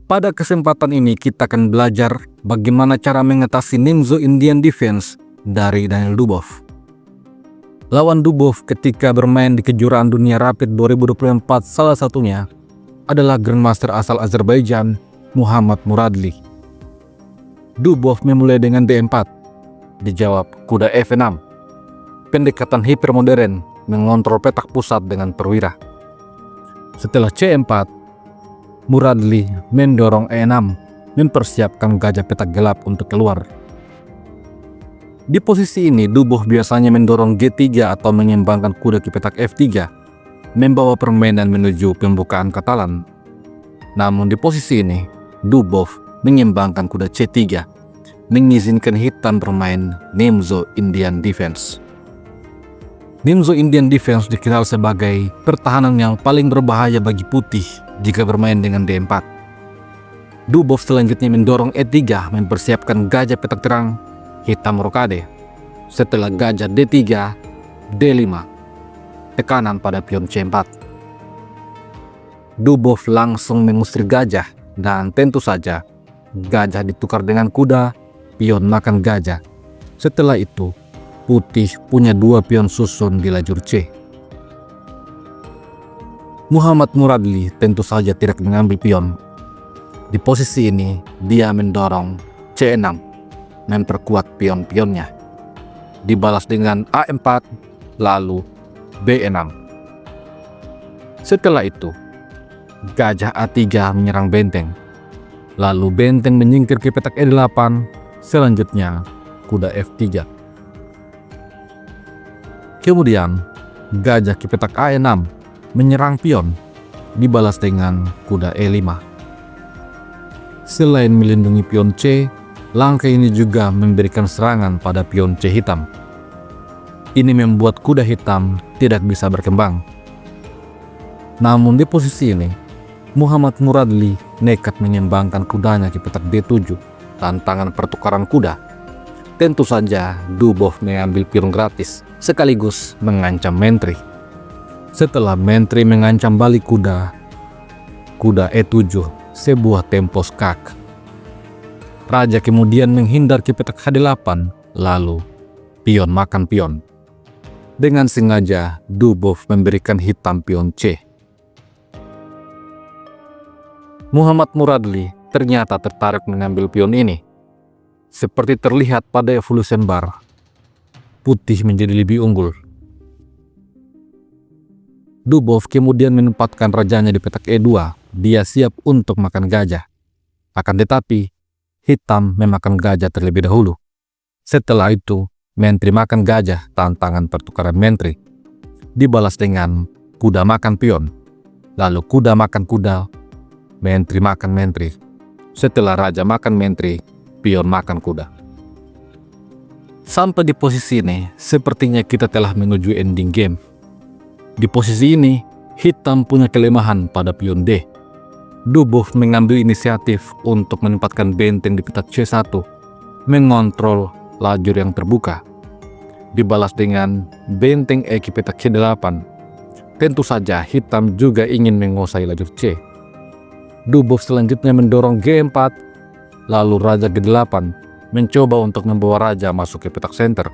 Pada kesempatan ini kita akan belajar bagaimana cara mengatasi Nimzo Indian Defense dari Daniel Dubov. Lawan Dubov ketika bermain di kejuaraan dunia Rapid 2024 salah satunya adalah Grandmaster asal Azerbaijan Muhammad Muradli. Dubov memulai dengan D4, dijawab kuda F6. Pendekatan hipermodern mengontrol petak pusat dengan perwira. Setelah C4, Muradli mendorong E6, mempersiapkan gajah petak gelap untuk keluar. Di posisi ini, Dubov biasanya mendorong G3 atau mengembangkan kuda ke petak F3, membawa permainan menuju pembukaan Katalan. Namun di posisi ini, Dubov mengembangkan kuda C3, mengizinkan hitam bermain Nimzo Indian Defense. Nimzo Indian Defense dikenal sebagai pertahanan yang paling berbahaya bagi putih jika bermain dengan D4. Dubov selanjutnya mendorong E3, mempersiapkan gajah petak terang, hitam rokade. Setelah gajah D3, D5, tekanan pada pion C4. Dubov langsung mengusir gajah dan tentu saja gajah ditukar dengan kuda, pion makan gajah. Setelah itu, putih punya dua pion susun di lajur C. Muhammad Muradli tentu saja tidak mengambil pion. Di posisi ini, dia mendorong C6, memperkuat pion-pionnya. Dibalas dengan A4, lalu B6. Setelah itu, gajah A3 menyerang benteng. Lalu benteng menyingkir ke petak E8, selanjutnya kuda F3. Kemudian, gajah ke petak A6 menyerang pion, dibalas dengan kuda E5. Selain melindungi pion C, langkah ini juga memberikan serangan pada pion C hitam. Ini membuat kuda hitam tidak bisa berkembang. Namun di posisi ini, Muhammad Muradli nekat mengembangkan kudanya ke petak D7, tantangan pertukaran kuda. Tentu saja Dubov mengambil pion gratis, sekaligus mengancam menteri. Setelah menteri mengancam balik kuda E7, sebuah tempo skak. Raja kemudian menghindar ke petak H8, lalu pion makan pion. Dengan sengaja Dubov memberikan hitam pion C. Muhammad Muradli ternyata tertarik mengambil pion ini. Seperti terlihat pada evolusi bar, putih menjadi lebih unggul. Dubov kemudian menempatkan rajanya di petak E2. Dia siap untuk makan gajah. Akan tetapi, hitam memakan gajah terlebih dahulu. Setelah itu, menteri makan gajah, tantangan pertukaran menteri. Dibalas dengan kuda makan pion. Lalu kuda makan kuda, menteri makan menteri. Setelah raja makan menteri, pion makan kuda. Sampai di posisi ini, sepertinya kita telah menuju ending game. Di posisi ini, hitam punya kelemahan pada pion D. Dubov mengambil inisiatif untuk menempatkan benteng di petak C1, mengontrol lajur yang terbuka. Dibalas dengan benteng E ke petak C8. Tentu saja hitam juga ingin menguasai lajur C. Dubov selanjutnya mendorong G4, lalu raja G8 mencoba untuk membawa raja masuk ke petak center.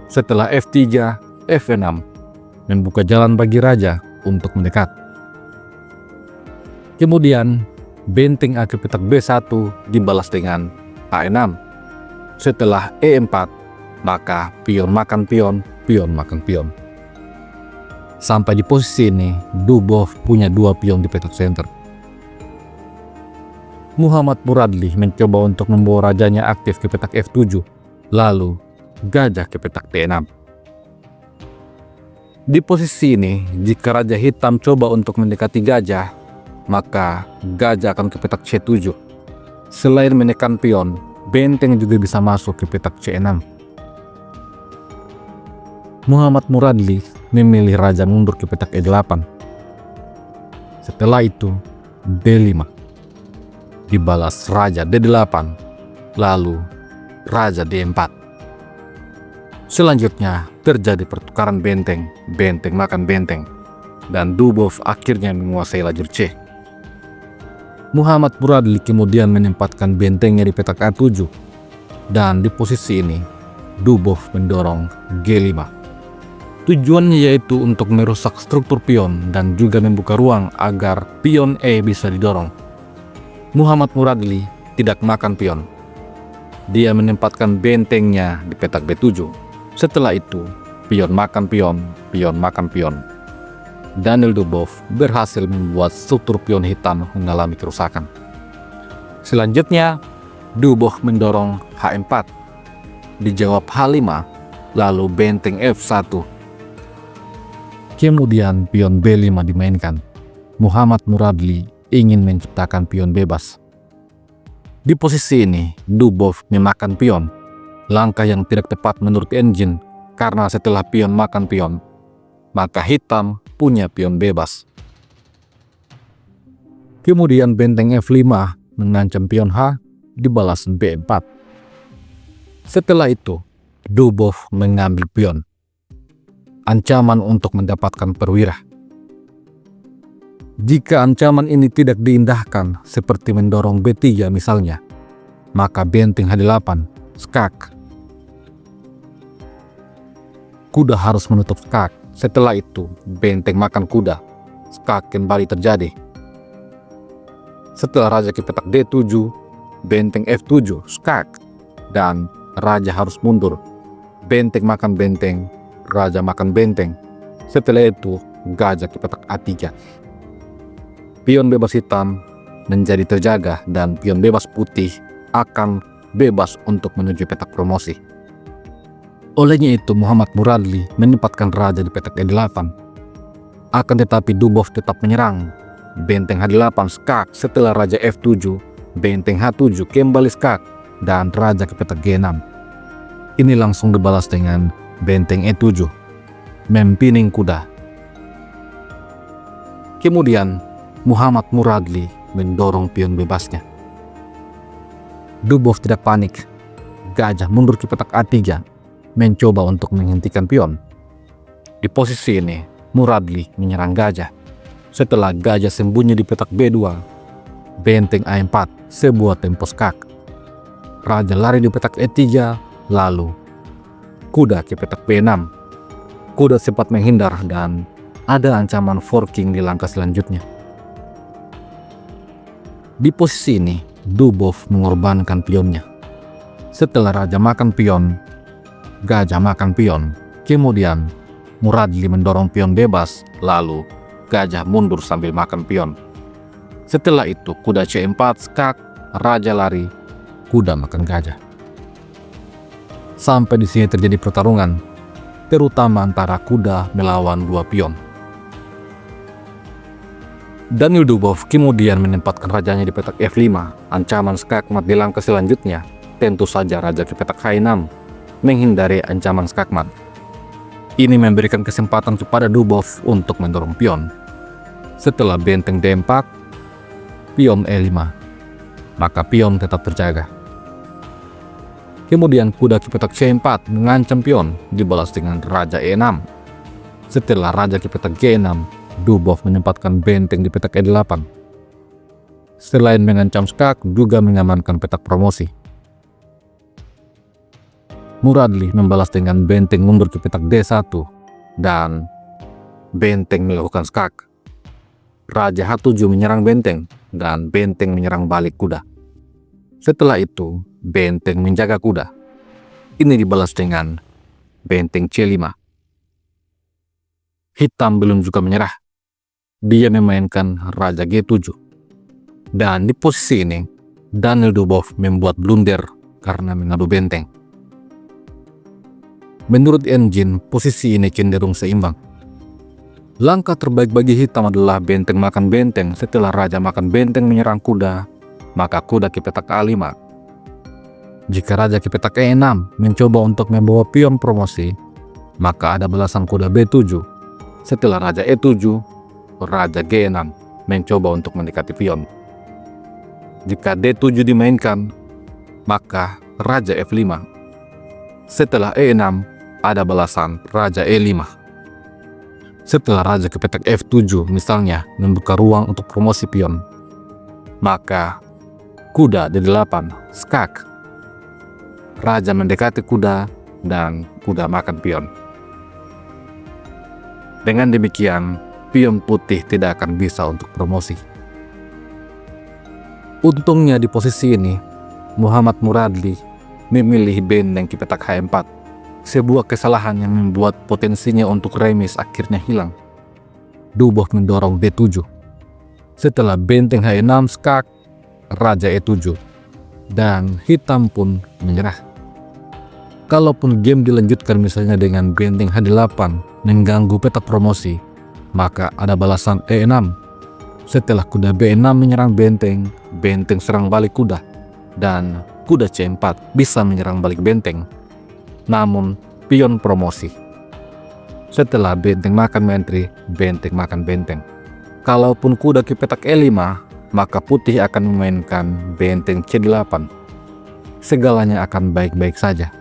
Setelah F3, F6 membuka jalan bagi raja untuk mendekat. Kemudian, benteng A ke petak B1 dibalas dengan A6. Setelah E4, maka pion makan pion, pion makan pion. Sampai di posisi ini, Dubov punya dua pion di petak center. Muhammad Muradli mencoba untuk membawa rajanya aktif ke petak F7, lalu gajah ke petak D6. Di posisi ini, jika raja hitam coba untuk mendekati gajah, maka gajah akan ke petak C7. Selain menekan pion, benteng juga bisa masuk ke petak C6. Muhammad Muradli memilih raja mundur ke petak E8. Setelah itu, D5. Dibalas raja D8, lalu raja D4. Selanjutnya terjadi pertukaran benteng, benteng makan benteng, dan Dubov akhirnya menguasai lajur C. Muhammad Muradli kemudian menempatkan bentengnya di petak A7, dan di posisi ini Dubov mendorong G5. Tujuannya yaitu untuk merusak struktur pion dan juga membuka ruang agar pion E bisa didorong. Muhammad Muradli tidak makan pion. Dia menempatkan bentengnya di petak B7. Setelah itu, pion makan pion, pion makan pion. Daniel Dubov berhasil membuat struktur pion hitam mengalami kerusakan. Selanjutnya, Dubov mendorong H4. Dijawab H5, lalu benteng F1. Kemudian pion B5 dimainkan. Muhammad Muradli ingin menciptakan pion bebas. Di posisi ini, Dubov memakan pion. Langkah yang tidak tepat menurut engine, karena setelah pion makan pion, maka hitam punya pion bebas. Kemudian benteng F5 mengancam pion H, dibalas B4. Setelah itu, Dubov mengambil pion. Ancaman untuk mendapatkan perwira. Jika ancaman ini tidak diindahkan seperti mendorong B3 misalnya, maka benteng H8, skak. Kuda harus menutup skak. Setelah itu, benteng makan kuda, skak kembali terjadi. Setelah raja ke petak D7, benteng F7, skak, dan raja harus mundur. Benteng makan benteng, raja makan benteng. Setelah itu, gajah ke petak A3. Pion bebas hitam menjadi terjaga dan pion bebas putih akan bebas untuk menuju petak promosi. Olehnya itu, Muhammad Muradli menempatkan raja di petak E8. Akan tetapi Dubov tetap menyerang. Benteng H8 skak, setelah raja F7, benteng H7 kembali skak, dan raja ke petak G6. Ini langsung dibalas dengan benteng E7, mempining kuda. Kemudian Muhammad Muradli mendorong pion bebasnya. Dubov tidak panik. Gajah mundur ke petak A3, mencoba untuk menghentikan pion. Di posisi ini, Muradli menyerang gajah. Setelah gajah sembunyi di petak B2, benteng A4, sebuah tempo skak. Raja lari di petak E3, lalu kuda ke petak B6. Kuda sempat menghindar dan ada ancaman forking di langkah selanjutnya. Di posisi ini, Dubov mengorbankan pionnya. Setelah raja makan pion, gajah makan pion. Kemudian Muradli mendorong pion bebas, lalu gajah mundur sambil makan pion. Setelah itu, kuda C4 skak, raja lari, kuda makan gajah. Sampai di sini terjadi pertarungan, terutama antara kuda melawan dua pion. Daniel Dubov kemudian menempatkan rajanya di petak F5. Ancaman skakmat di langkah selanjutnya, tentu saja raja ke petak H6, menghindari ancaman skakmat. Ini memberikan kesempatan kepada Dubov untuk mendorong pion. Setelah benteng D4, pion E5, maka pion tetap terjaga. Kemudian kuda ke petak C4 mengancam pion, dibalas dengan raja E6. Setelah raja ke petak G6, Dubov menempatkan benteng di petak E8. Selain mengancam skak, juga mengamankan petak promosi. Muradli membalas dengan benteng mundur ke petak D1 dan benteng melakukan skak. Raja H7 menyerang benteng dan benteng menyerang balik kuda. Setelah itu, benteng menjaga kuda. Ini dibalas dengan benteng C5. Hitam belum juga menyerah. Dia memainkan raja G7. Dan di posisi ini, Daniel Dubov membuat blunder karena mengadu benteng. Menurut engine, posisi ini cenderung seimbang. Langkah terbaik bagi hitam adalah benteng makan benteng. Setelah raja makan benteng menyerang kuda, maka kuda ke petak A5. Jika raja ke petak E6 mencoba untuk membawa pion promosi, maka ada balasan kuda B7. Setelah raja E7, raja G6 mencoba untuk mendekati pion. Jika D7 dimainkan, maka raja F5. Setelah E6, ada balasan raja E5. Setelah raja ke petak F7 misalnya membuka ruang untuk promosi pion, maka kuda D8 skak. Raja mendekati kuda dan kuda makan pion. Dengan demikian, pion putih tidak akan bisa untuk promosi. Untungnya di posisi ini, Muhammad Muradli memilih benteng ke petak H4. Sebuah kesalahan yang membuat potensinya untuk remis akhirnya hilang. Dubov mendorong D7. Setelah benteng H6 skak, Raja E7. Dan hitam pun menyerah. Kalaupun game dilanjutkan misalnya dengan benteng H8 mengganggu peta promosi, maka ada balasan E6. Setelah kuda B6 menyerang benteng, benteng serang balik kuda, dan kuda C4 bisa menyerang balik benteng. Namun, pion promosi. Setelah benteng makan menteri, benteng makan benteng. Kalaupun kuda ke petak E5, maka putih akan memainkan benteng C8. Segalanya akan baik-baik saja.